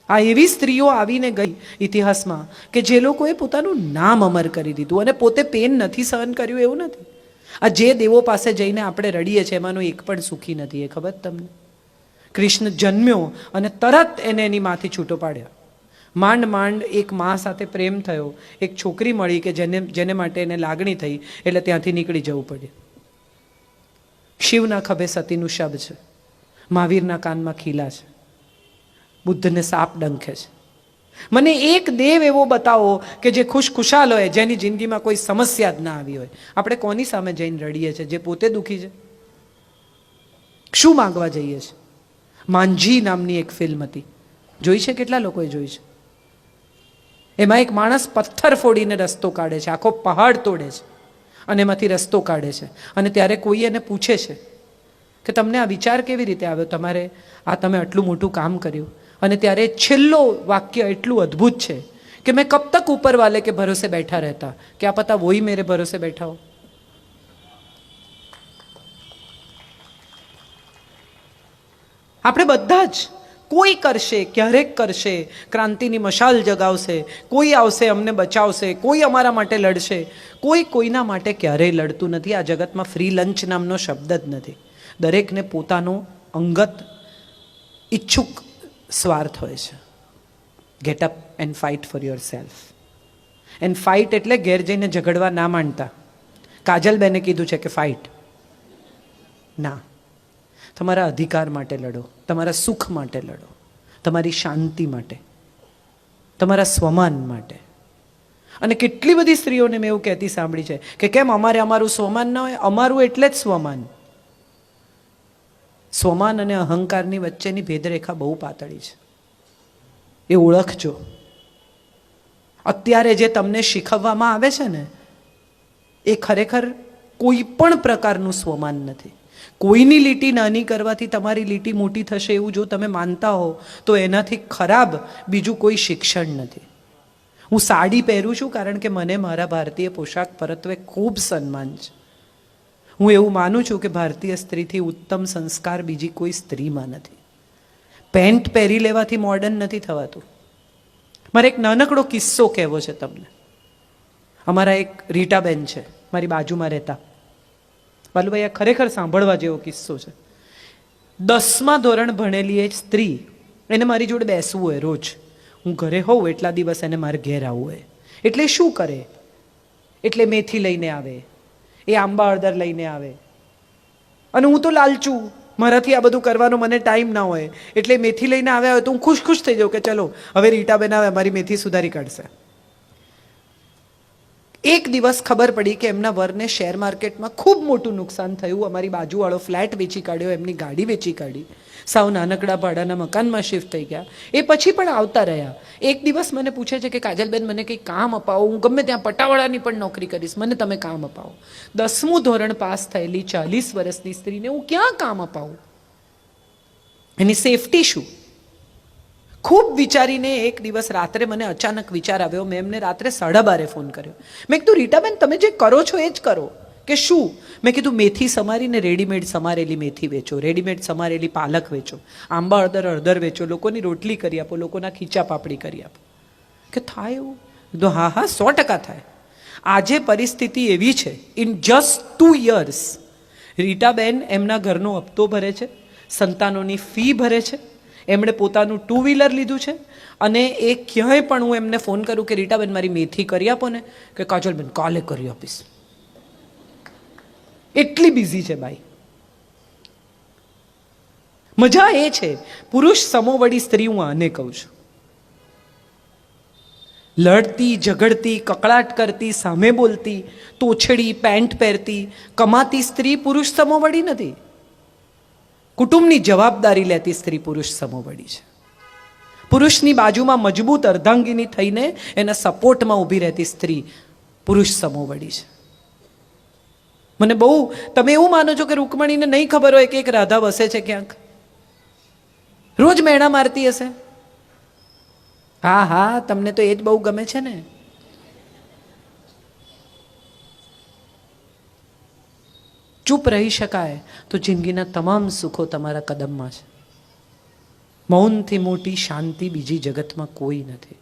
આ એવી સ્ત્રીઓ આવીને ગઈ ઇતિહાસમાં કે જે લોકોએ પોતાનું નામ અમર કરી દીધું અને પોતે પેન નથી સહન કર્યું એવું નથી. આ જે દેવો પાસે જઈને આપણે રડીએ છીએ એમાંનો એક પણ સુખી નથી. એ ખબર તમને? કૃષ્ણ જન્મ્યો અને તરત એને એની માંથી છૂટો પાડ્યો. માંડ માંડ એક મા સાથે પ્રેમ થયો, એક છોકરી મળી કે જેને માટે એને લાગણી થઈ, એટલે ત્યાંથી નીકળી જવું પડ્યું. શિવના ખભે સતીનું શબ છે, મહાવીરના કાનમાં ખીલા છે, બુદ્ધને સાપ ડંખે છે. મને એક દેવ એવો બતાવો કે જે ખુશખુશાલ હોય, જેની જિંદગીમાં કોઈ સમસ્યા જ ના આવી હોય. આપણે કોની સામે જઈને રડીએ છીએ? જે પોતે દુઃખી છે. શું માંગવા જઈએ છીએ? માંઝી નામની એક ફિલ્મ હતી, જોઈ છે? કેટલા લોકોએ જોઈ છે? એમાં એક માણસ પથ્થર ફોડીને રસ્તો કાઢે છે, આખો પહાડ તોડે છે અને એમાંથી રસ્તો કાઢે છે. અને ત્યારે કોઈ એને પૂછે છે કે તમને આ વિચાર કેવી રીતે આવ્યો, તમારે તમે આટલું મોટું કામ કર્યું? અને ત્યારે છેલ્લો વાક્ય એટલું અદ્ભુત છે કે મેં કબ તક ઉપર વાલે કે ભરોસે બેઠા રહેતા, क्या पता वही मेरे भरोसे बैठा हो. આપણે બધા જ કોઈ કરશે, ક્યારેક કરશે, ક્રાંતિની મશાલ જગાવશે, કોઈ આવશે અમને બચાવશે, કોઈ અમારા માટે લડશે. કોઈ કોઈના માટે ક્યારેય લડતું નથી. આ જગતમાં ફ્રી લંચ નામનો શબ્દ જ નથી. દરેકને પોતાનો અંગત ઈચ્છુક સ્વાર્થ હોય છે. Get up and fight for your self. And fight એટલે ઘેર જઈને ઝઘડવા ના માંડતા. કાજલબેને કીધું છે કે ફાઇટ ના, તમારા અધિકાર માટે લડો, તમારા સુખ માટે લડો, તમારી શાંતિ માટે, તમારા સ્વમાન માટે. અને કેટલી બધી સ્ત્રીઓને મેં એવું કહેતી સાંભળી છે કે કેમ અમારે અમારું સ્વમાન ના હોય? અમારું એટલે જ સ્વમાન. સ્વમાન અને અહંકારની વચ્ચેની ભેદરેખા બહુ પાતળી છે. એ ઓળખજો. અત્યારે જે તમને શીખવવામાં આવે છે ને, એ ખરેખર કોઈ પણ પ્રકારનું સ્વમાન નથી. કોઈની લીટી નાની કરવાથી તમારી લીટી મોટી થશે એવું જો તમે માનતા હો તો એનાથી ખરાબ બીજું કોઈ શિક્ષણ નથી. હું સાડી પહેરું છું કારણ કે મને મારા ભારતીય પોશાક પરત્વે ખૂબ સન્માન છે. હું એવું માનું છું કે ભારતીય સ્ત્રીથી ઉત્તમ સંસ્કાર બીજી કોઈ સ્ત્રીમાં નથી. પેન્ટ પહેરી લેવાથી મોડર્ન નથી થવાતું. મારે એક નાનકડો કિસ્સો કહેવો છે તમને. અમારા એક રીટાબેન છે, મારી બાજુમાં રહેતા. બાલુભાઈ, આ ખરેખર સાંભળવા જેવો કિસ્સો છે. 10મા ધોરણ ભણેલી એક સ્ત્રી, એને મારી જોડે બેસવું હોય રોજ. હું ઘરે હોઉં એટલા દિવસ એને મારે ઘેર આવવું હોય. એટલે શું કરે? એટલે મેથી લઈને આવે, એ આંબા હળદર લઈને આવે. અને હું તો લાલચું, મારાથી આ બધું કરવાનો મને ટાઈમ ના હોય. એટલે મેથી લઈને આવ્યા હોય તો હું ખુશ થઈ જાઉં કે ચલો હવે રીટાબેન આવે, મારી મેથી સુધારી કાઢશે. એક દિવસ ખબર પડી કે એમના વરને શેર માર્કેટમાં ખૂબ મોટું નુકસાન થયું. અમારી બાજુવાળો ફ્લેટ વેચી કાઢ્યો, એમની ગાડી વેચી કાઢી, સાવ નાનકડા ભાડાના મકાનમાં શિફ્ટ થઈ ગયા. એ પછી પણ આવતા રહ્યા. એક દિવસ મને પૂછે છે કે કાજલબેન, મને કંઈ કામ અપાવો, હું ગમે ત્યાં પટાવાળાની પણ નોકરી કરીશ, મને તમે કામ અપાવો. 10મું ધોરણ પાસ થયેલી 40 વર્ષની સ્ત્રીને હું ક્યાં કામ અપાવું? એની સેફટી શું? ખૂબ વિચારીને એક દિવસ રાત્રે મને અચાનક વિચાર આવ્યો. મેં એમને રાત્રે 12:30 ફોન કર્યો. મેં કીધું રીટાબેન, તમે જે કરો છો એ જ કરો. કે શું? મેં કીધું મેથી સમારીને રેડીમેડ સમારેલી મેથી વેચો, રેડીમેડ સમારેલી પાલક વેચો, આંબા હળદર વેચો, લોકોની રોટલી કરી આપો, લોકોના ખીચા પાપડી કરી આપો. કે થાય એવું? કીધું હા હા, 100% થાય. આજે પરિસ્થિતિ એવી છે, ઇન જસ્ટ 2 years રીટાબેન એમના ઘરનો હપ્તો ભરે છે, સંતાનોની ફી ભરે છે, એમણે પોતાનું 2 વ્હીલર લીધું છે. અને એ ક્યાંય પણ હું એમને ફોન કરું કે રીટાબેન મારી મેથી કરી આપો ને, કે કાજલબેન કાલે કરી આપીશ. એટલી બિઝી છે ભાઈ. મજા એ છે, પુરુષ સમોવડી સ્ત્રી હું આને કહું છું. લડતી, ઝઘડતી, કકળાટ કરતી, સામે બોલતી, તોછડી પેન્ટ પહેરતી, કમાતી સ્ત્રી પુરુષ સમોવડી નથી. કુટુંબની જવાબદારી લેતી સ્ત્રી પુરુષ સમોવડી છે. પુરુષની બાજુમાં મજબૂત અર્ધાંગીની થઈને એના સપોર્ટમાં ઊભી રહેતી સ્ત્રી પુરુષ સમોવડી છે. મને બહુ, તમે એવું માનો છો કે રૂકમણીને નહીં ખબર હોય કે એક રાધા વસે છે ક્યાંક? રોજ મેણા મારતી હશે. હા હા, તમને તો એ જ બહુ ગમે છે ને. ચૂપ રહી શકાય તો જિંદગીના તમામ સુખો તમારા કદમમાં છે. મૌનથી મોટી શાંતિ બીજી જગતમાં કોઈ નથી.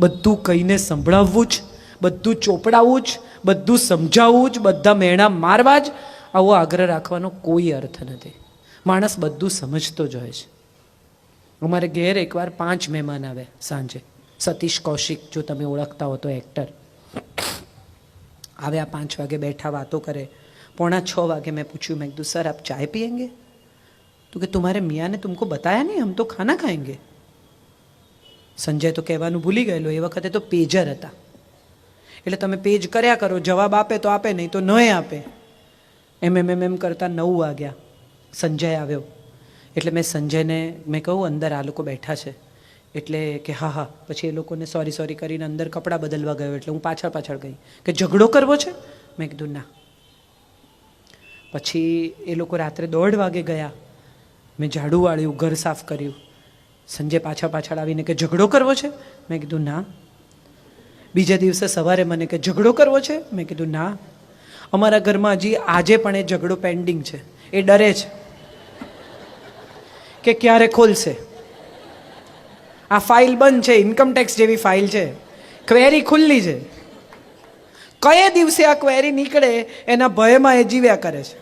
બધું કહીને સંભળાવવું જ, બધું ચોપડાવવું જ, બધું સમજાવવું જ, બધા મેણા મારવા જ, આવો આગ્રહ રાખવાનો કોઈ અર્થ નથી. માણસ બધું સમજતો જ હોય છે. અમારે ઘેર એકવાર 5 મહેમાન આવે સાંજે. સતીશ કૌશિક, જો તમે ઓળખતા હો તો, એક્ટર આવ્યા. 5 વાગે બેઠા, વાતો કરે. 5:45 વાગે મેં પૂછ્યું, મેં કીધું સર આપ ચાय पियेंगे? तो कि तुम्हारे मियाँ ने तुमको बताया नहीं, हम तो खाना खाएंगे. સંજય તો કહેવાનું ભૂલી ગયેલો, એ વખતે તો પેજર હતા. એટલે તમે પેજ કર્યા કરો, જવાબ આપે તો આપે, નહીં તો નહીં આપે. એમ કરતા 9 વાગ્યા. સંજય આવ્યો એટલે મેં સંજયને મેં કહું અંદર આ લોકો બેઠા છે. એટલે કે હા. પછી એ લોકોને સોરી કરીને અંદર કપડાં બદલવા ગયો. એટલે હું પાછળ ગઈ કે ઝઘડો કરવો છે? મેં કીધું ના. પછી એ લોકો રાત્રે 1:30 વાગે ગયા. મેં ઝાડુ વાળ્યું, ઘર સાફ કર્યું. સંજય પાછળ આવીને કે ઝઘડો કરવો છે? મેં કીધું ના. બીજા દિવસે સવારે મને કે ઝઘડો કરવો છે? મેં કીધું ના. અમારા ઘરમાં હજી આજે પણ એ ઝઘડો પેન્ડિંગ છે. એ ડરે છે કે ક્યારે ખોલશે. આ ફાઇલ બંધ છે, ઇન્કમટેક્સ જેવી ફાઇલ છે, ક્વેરી ખુલ્લી છે. કયે દિવસે આ ક્વેરી નીકળે એના ભયમાં એ જીવ્યા કરે છે.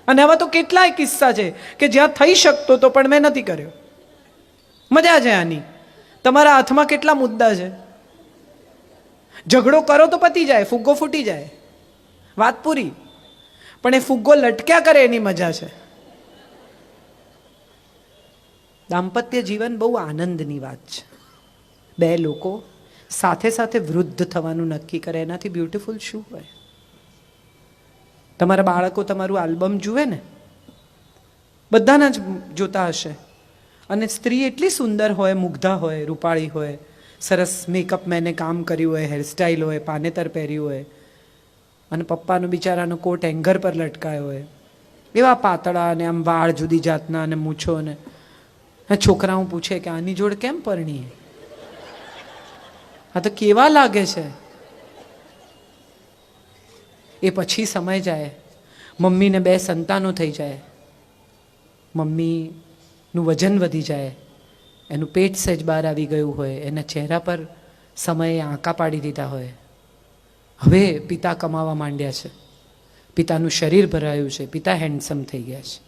અને આવા તો કેટલાય કિસ્સા છે કે જ્યાં થઈ શકતો તો પણ મેં નથી કર્યો. મજા છે આની. તમારા હાથમાં કેટલા મુદ્દા છે. ઝઘડો કરો તો પતી જાય, ફુગ્ગો ફૂટી જાય, વાત પૂરી. પણ એ ફુગ્ગો લટક્યા કરે એની મજા છે. દાંપત્ય જીવન બહુ આનંદની વાત છે. 2 લોકો સાથે સાથે વૃદ્ધ થવાનું નક્કી કરે, એનાથી બ્યુટીફુલ શું હોય? તમારા બાળકો તમારું આલ્બમ જુએ ને, બધાના જ જોતા હશે. અને સ્ત્રી એટલી સુંદર હોય, મુગ્ધા હોય, રૂપાળી હોય, સરસ મેકઅપ મેને કામ કર્યું હોય, હેરસ્ટાઈલ હોય, પાનેતર પહેર્યું હોય, અને પપ્પાનો બિચારાનો કોટ હેંગર પર લટકાયો હોય, એવા પાતળા અને આમ વાળ જુદી જાતના અને મૂછો. ને છોકરાઓ પૂછે કે આની જોડે કેમ પરણી? આ તો કેવા લાગે છે. એ પછી સમય જાય, મમ્મીને 2 સંતાનો થઈ જાય, મમ્મીનું વજન વધી જાય, એનું પેટ સહેજ બહાર આવી ગયું હોય, એના ચહેરા પર સમયે આંકા પાડી દીધા હોય. હવે પિતા કમાવા માંડ્યા છે, પિતાનું શરીર ભરાયું છે, પિતા હેન્ડસમ થઈ ગયા છે.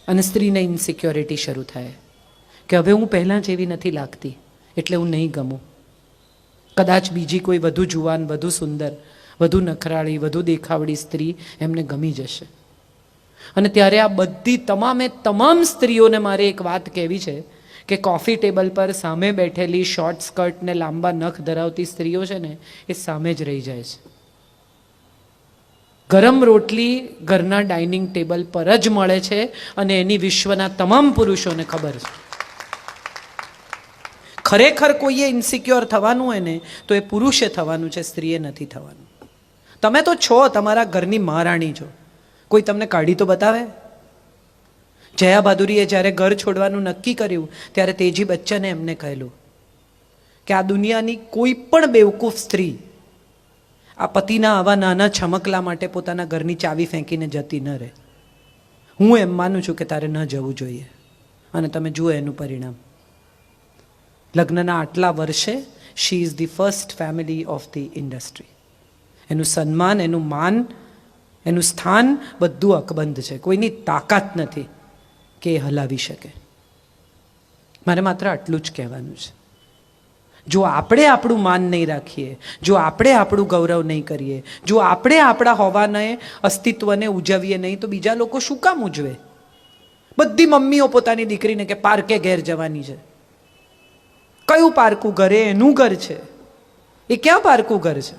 અને સ્ત્રીને ઇન્સિક્યોરિટી શરૂ થાય કે હવે હું પહેલાં જેવી નથી લાગતી, એટલે હું નહીં ગમું. કદાચ બીજી કોઈ વધુ જુવાન, વધુ સુંદર, વધુ નખરાળી, વધુ દેખાવડી સ્ત્રી એમને ગમી જશે. અને ત્યારે આ બધી તમામ સ્ત્રીઓને મારે એક વાત કહેવી છે કે કોફી ટેબલ પર સામે બેઠેલી શોર્ટ સ્કર્ટ ને લાંબા નખ ધરાવતી સ્ત્રીઓ છે ને, એ સામે જ રહી જાય છે. ગરમ રોટલી ઘરના ડાઇનિંગ ટેબલ પર જ મળે છે, અને એની વિશ્વના તમામ પુરુષોને ખબર છે. ખરેખર કોઈએ ઇન્સિક્યોર થવાનું હોય ને તો એ પુરુષે થવાનું છે, સ્ત્રીએ નથી થવાનું. તમે તો છો, તમારા ઘરની મહારાણી છો. કોઈ તમને કાઢી તો બતાવે? જયા બહાદુરીએ જ્યારે ઘર છોડવાનું નક્કી કર્યું ત્યારે તેજી બચ્ચને એમને કહેલું કે આ દુનિયાની કોઈ પણ બેવકૂફ સ્ત્રી આ પતિના આવા નાના છમકલા માટે પોતાના ઘરની ચાવી ફેંકીને જતી ન રહે. હું એમ માનું છું કે તારે ન જવું જોઈએ. અને તમે જુઓ એનું પરિણામ. લગ્નના આટલા વર્ષે she is the first family of the industry. એનું સન્માન, એનું માન, એનું સ્થાન બધું અકબંધ છે. કોઈની તાકાત નથી કે એ હલાવી શકે. મારે માત્ર આટલું જ કહેવાનું છે. જો આપણે આપણું માન નહીં રાખીએ, જો આપણે આપણું ગૌરવ નહીં કરીએ, જો આપણે આપણા હોવાને, અસ્તિત્વને ઉજવીએ નહીં, તો બીજા લોકો શું કામ ઉજવે? બધી મમ્મીઓ પોતાની દીકરીને કે પાર્કે ઘેર જવાની છે. કયું પાર્કું ઘર? એનું ઘર છે. એ ક્યાં પાર્કું ઘર છે?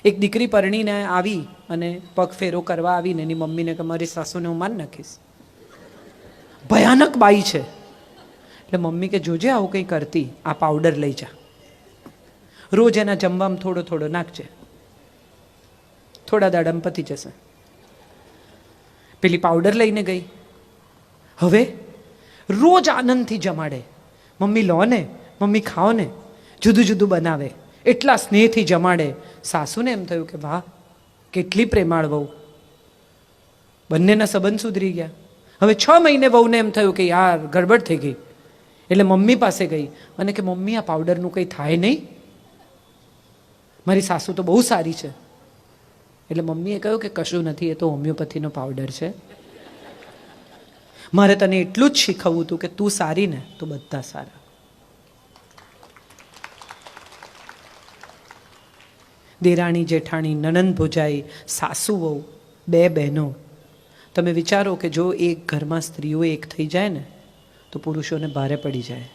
એક દીકરી પરણીને આવી અને પગ ફેરો કરવા આવીને એની મમ્મીને કે મારી સાસુને હું માન નાખીશ. ભયાનક બાઈ છે. એટલે મમ્મી કે જોજે આવું કંઈ કરતી, આ પાવડર લઈ જા, રોજ એના જમવામાં થોડો થોડો નાખજે, થોડા દાડામાં પતી જશે. પેલી પાવડર લઈને ગઈ. હવે રોજ આનંદથી જમાડે. મમ્મી લો ને, મમ્મી ખાઓ ને, જુદું જુદું બનાવે, એટલા સ્નેહથી જમાડે. સાસુને એમ થયું કે વાહ, કેટલી પ્રેમાળ વહુ. બંનેના સંબંધ સુધરી ગયા. હવે 6 મહિને વહુને એમ થયું કે યાર ગડબડ થઈ ગઈ, એટલે મમ્મી પાસે ગઈ અને કે મમ્મી આ પાવડરનું કંઈ થાય નહીં, મારી સાસુ તો બહુ સારી છે. એટલે મમ્મીએ કહ્યું કે કશું નથી, એ તો હોમિયોપેથીનો પાવડર છે. મારે તને એટલું જ શીખવવું હતું કે તું સારી ને તો બધા સારા. દેરાણી જેઠાણી, નણંદ ભોજાઈ, સાસુ વહુ, 2 બહેનો, તમે વિચારો કે જો એક ઘરમાં સ્ત્રીઓ એક થઈ જાય ને તો પુરુષોને ભારે પડી જાય.